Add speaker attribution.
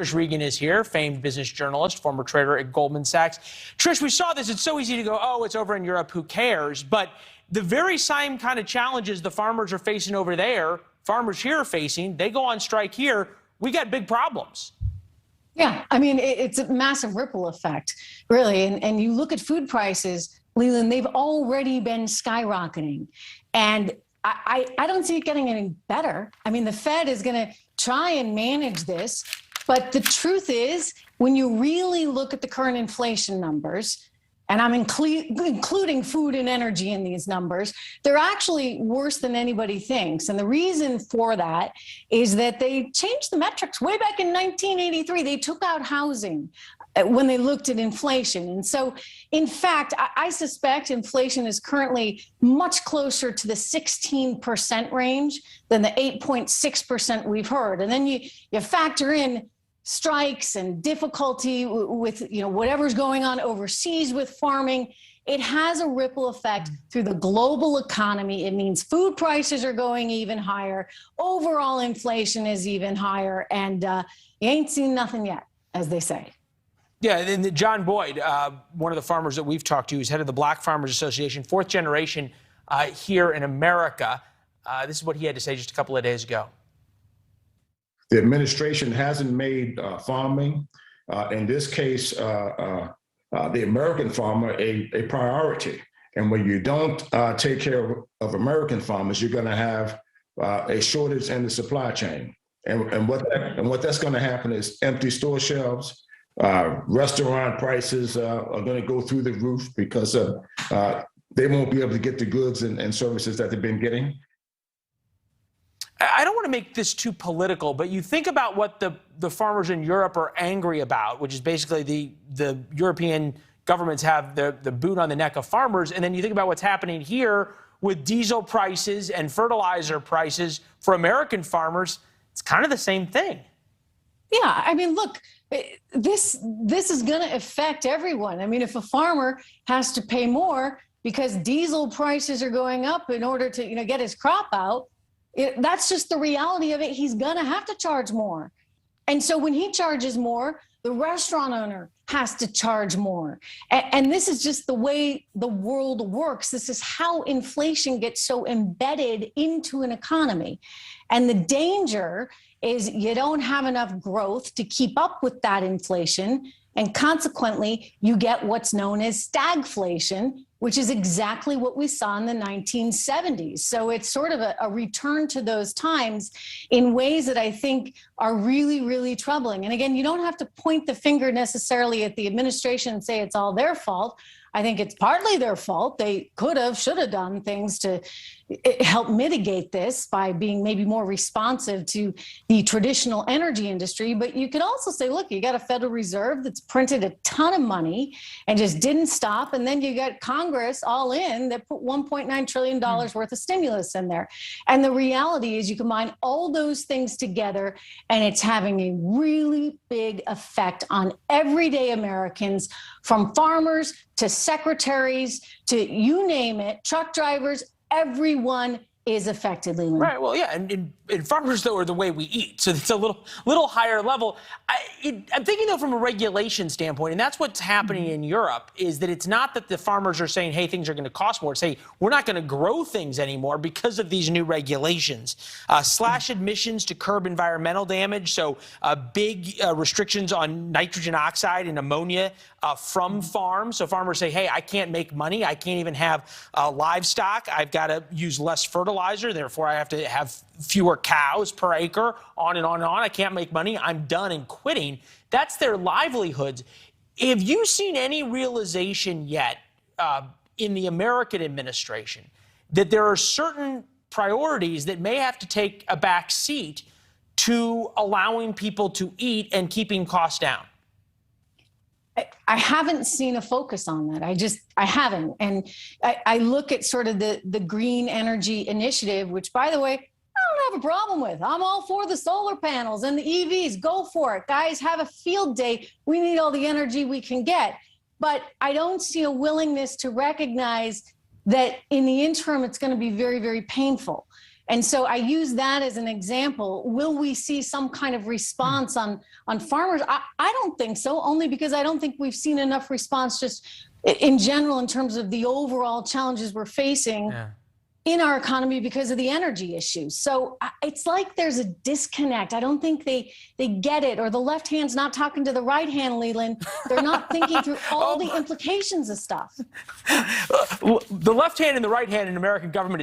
Speaker 1: Trish Regan is here, famed business journalist, former trader at Goldman Sachs. Trish, we saw this. It's so easy to go, oh, it's over in Europe, who cares? But the very same kind of challenges the farmers are facing over there, farmers here are facing, they go on strike here, we got big problems.
Speaker 2: Yeah, I mean, it's a massive ripple effect, really. And you look at food prices, Leland, they've already been skyrocketing. And I don't see it getting any better. I mean, the Fed is going to try and manage this. But the truth is, when you really look at the current inflation numbers, and I'm including food and energy in these numbers, they're actually worse than anybody thinks. And the reason for that is that they changed the metrics way back in 1983. They took out housing when they looked at inflation. And so, in fact, I suspect inflation is currently much closer to the 16% range than the 8.6% we've heard. And then you factor in strikes and difficulty with whatever's going on overseas with farming. It has a ripple effect through the global economy. It means food prices are going even higher. Overall inflation is even higher. And you ain't seen nothing yet, as they say.
Speaker 1: Yeah, and John Boyd, one of the farmers that we've talked to, who's head of the Black Farmers Association, fourth generation here in America. This is what he had to say just a couple of days ago.
Speaker 3: The administration hasn't made farming, in this case, the American farmer, a priority. And when you don't take care of American farmers, you're going to have a shortage in the supply chain. And what that's going to happen is empty store shelves. Restaurant prices are going to go through the roof because they won't be able to get the goods and services that they've been getting.
Speaker 1: I don't want to make this too political, but you think about what the farmers in Europe are angry about, which is basically the European governments have the boot on the neck of farmers. And then you think about what's happening here with diesel prices and fertilizer prices for American farmers. It's kind of the same thing.
Speaker 2: Yeah, I mean, look, this is going to affect everyone. I mean, if a farmer has to pay more because diesel prices are going up in order to get his crop out, that's just the reality of it. He's going to have to charge more. And so when he charges more, the restaurant owner has to charge more. And this is just the way the world works. This is how inflation gets so embedded into an economy. And the danger is you don't have enough growth to keep up with that inflation. And consequently, you get what's known as stagflation, which is exactly what we saw in the 1970s. So it's sort of a return to those times in ways that I think are really, really troubling. And again, you don't have to point the finger necessarily at the administration and say it's all their fault. I think it's partly their fault. They could have, should have done things to help mitigate this by being maybe more responsive to the traditional energy industry. But you could also say, look, you got a Federal Reserve that's printed a ton of money and just didn't stop. And then you got Congress all in that put $1.9 trillion worth of stimulus in there. And the reality is you combine all those things together and it's having a really big effect on everyday Americans, from farmers to secretaries to you name it, truck drivers. Everyone is affected, Leland.
Speaker 1: Right. Well, yeah, and farmers, though, are the way we eat, so it's a little higher level. I'm thinking, though, from a regulation standpoint, and that's what's happening in Europe, is that it's not that the farmers are saying, hey, things are going to cost more. It's, hey, we're not going to grow things anymore because of these new regulations. Slash emissions to curb environmental damage, so big restrictions on nitrogen oxide and ammonia from farms. So farmers say, hey, I can't make money. I can't even have livestock. I've got to use less fertilizer. Therefore, I have to have fewer cows per acre, on and on and on. I can't make money. I'm done and quitting. That's their livelihoods. Have you seen any realization yet in the American administration that there are certain priorities that may have to take a back seat to allowing people to eat and keeping costs down?
Speaker 2: I haven't seen a focus on that. I haven't. And I look at sort of the green energy initiative, which, by the way, I don't have a problem with. I'm all for the solar panels and the EVs. Go for it. Guys, have a field day. We need all the energy we can get. But I don't see a willingness to recognize that in the interim, it's going to be very, very painful. And so I use that as an example. Will we see some kind of response on farmers? I don't think so, only because I don't think we've seen enough response just in general in terms of the overall challenges we're facing in our economy because of the energy issues. So it's like there's a disconnect. I don't think they get it, or the left hand's not talking to the right hand, Leland. They're not thinking through all the implications of stuff.
Speaker 1: The left hand and the right hand in American government